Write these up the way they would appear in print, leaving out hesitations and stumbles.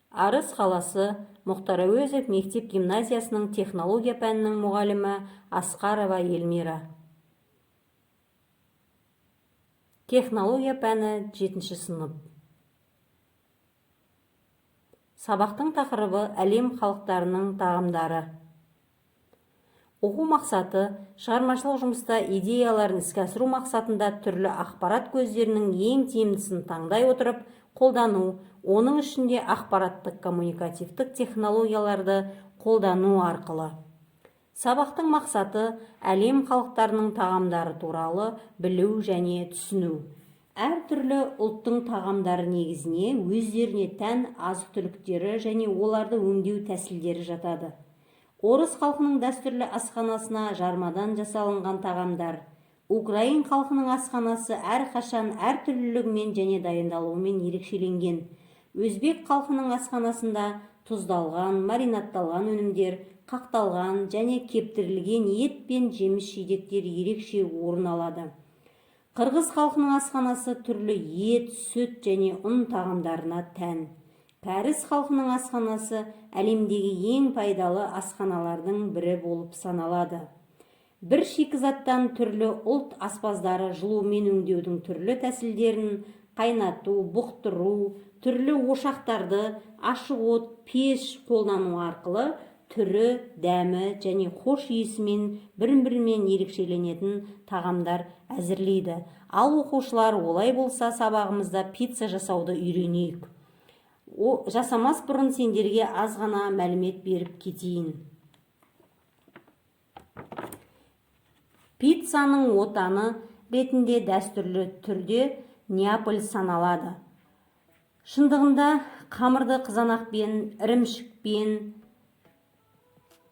Арыс қаласы Мұхтар Әуезов мектеп-гимназиясының технология пәнінің мұғалімі Асқарова Эльмира. Технология пәні 7-ші сынып. Сабақтың тақырыбы әлем халықтарының тағамдары. Оқу мақсаты шығармашылық жұмыста идеяларын іске асыру мақсатында түрлі ақпарат көздерінің ең тиімдісін таңдай отырып қолдану, оның ішінде ақпараттық коммуникативтік технологияларды қолдану арқылы. Сабақтың мақсаты әлем халықтарының тағамдары туралы білу және түсіну. Әр түрлі ұлттың тағамдары негізіне өздеріне тән азық-түліктері және оларды өңдеу тәсілдері жатады. Орыс халқының дәстүрлі асханасына жармадан жасалынған тағамдар. Украин халқының асханасы әрқашан әртүрлілігімен және дайындалуымен ерекшеленген. Өзбек халқының асханасында тұздалған, маринадталған өнімдер, қақталған және кептірілген ет пен жеміс-жидектер ерекше орын алады. Қырғыз халқының асханасы түрлі ет, сүт және ұн тағамдарына тән. Кәріс халқының асханасы әлемдегі ең пайдалы асханалардың бірі болып саналады. Бір шикізаттан түрлі ұлт аспаздары жылумен өңдеудің түрлі тәсілдерін қайнату, бұқтыру, түрлі ошақтарды, ашық от, пеш қолдану арқылы түрі, дәмі және хош иісімен бір-бірімен ерекшеленетін тағамдар әзірлейді. Ал оқушылар олай болса сабағымызда пицца жасауды үйренейік. Жасамас бұрын сендерге аз ғана мәлімет беріп кетейін. Пиццаның отаны ретінде дәстүрлі түрде Неаполь саналады. Шындығында қамырды қызанақпен, ірімшікпен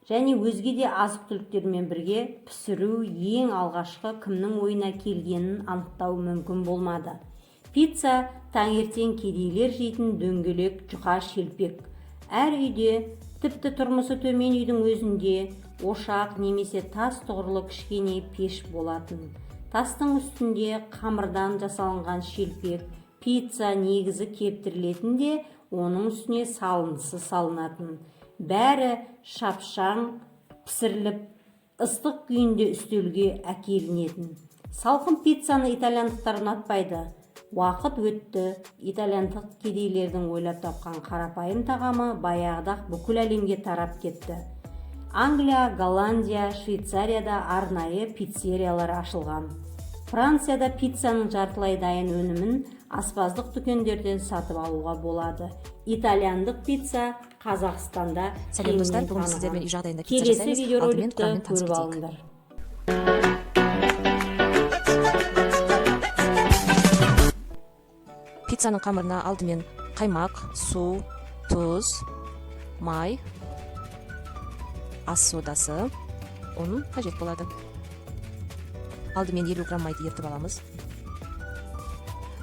және өзге де азық-түліктермен бірге пісіру ең алғашқы кімнің ойына келгенін анықтау мүмкін болмады. Пицца таңертең кедейлер жейтін дөңгелек жұқа шелпек. Әр үйде, тіпті тұрмысы төмен үйдің өзінде ошақ немесе тас тұғырлы кішкене пеш болатын. Тастың үстінде қамырдан жасалынған шелпек, пицца негізі кептірілетін де оның үстіне салынысы салынатын. Бәрі шапшаң пісіріліп, ыстық күйінде үстелге әкелінетін. Салқын пиццаны итальяндықтар ұнатпайды. Уақыт өтті, итальяндық кедейлердің ойлап тапқан қарапайым тағамы баяғыда-ақ бүкіл әлемге тарап кетті. Англия, Голландия, Швейцарияда арнайы пиццериялар ашылған. Францияда пиццаның жартылай дайын өнімін аспаздық дүкендерден сатып алуға болады. Итальяндық пицца Қазақстанда кеңінен танылған. Келесі видеороликті көріп алыңдар. Пиццаның қамырына алдымен қаймақ, су, тұз, май, ас содасы, ұн қажет болады. Алдымен 50 грамм майды ертіп аламыз.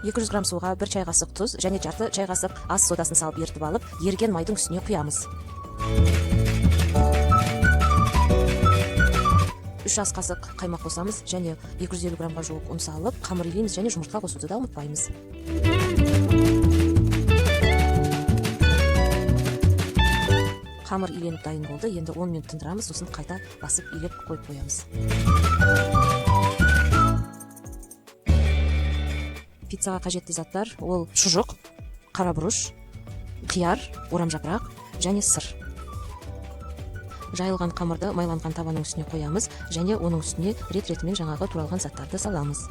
200 грамм суға 1 чай қасық тұз және жарты чай қасық ас содасын салып ертіп алып, ерген майдың үстіне құямыз. 3 ас қасық қаймақ қосамыз және 250 граммға жуық ұн салып, қамыр илейміз және жұмыртқа қосуды да ұмытпаймыз. Қамыр иленіп дайын болды. Енді 10 минут тындырамыз, сосын қайта басып илеп қойып қоямыз. Пиццаға қажетті заттар ол шұжық, қара бұрыш, қияр, орамжапырақ және сыр. Жайылған қамырды майланған табаның үстіне қоямыз және оның үстіне рет-ретімен жаңағы туралған заттарды саламыз.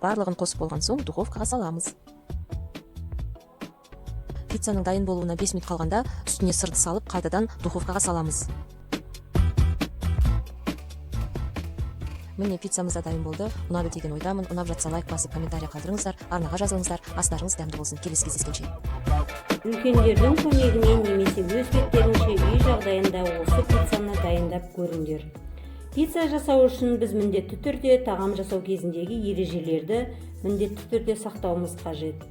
Барлығын қосып болған соң духовкаға саламыз. Пиццаның дайын болуына 5 минут қалғанда үстіне сырды салып қайтадан духовкаға саламыз. Міне пиццамыз да дайын болды. Ұнады деген ойдамын. Ұнап жатса лайк басып комментария қалдырыңыздар, арнаға жазылыңыздар. Астарыңыз дәмді болсын. Келесі кездескенше. Үлкендердің көмегімен немесе өз беттерінше үй жағдайында осы пиццаны дайындап көріңдер. Пицца жасау үшін біз міндетті түрде тағам жасау кезіндегі ережелерді міндетті түрде сақтауымыз қажет.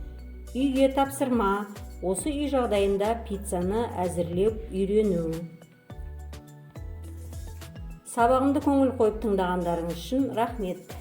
Үйге тапсырма, осы үй жағдайында пиццаны әзірлеп үйрену. Сабағымды көңіл қойып тыңдағандарыңыз үшін рахмет.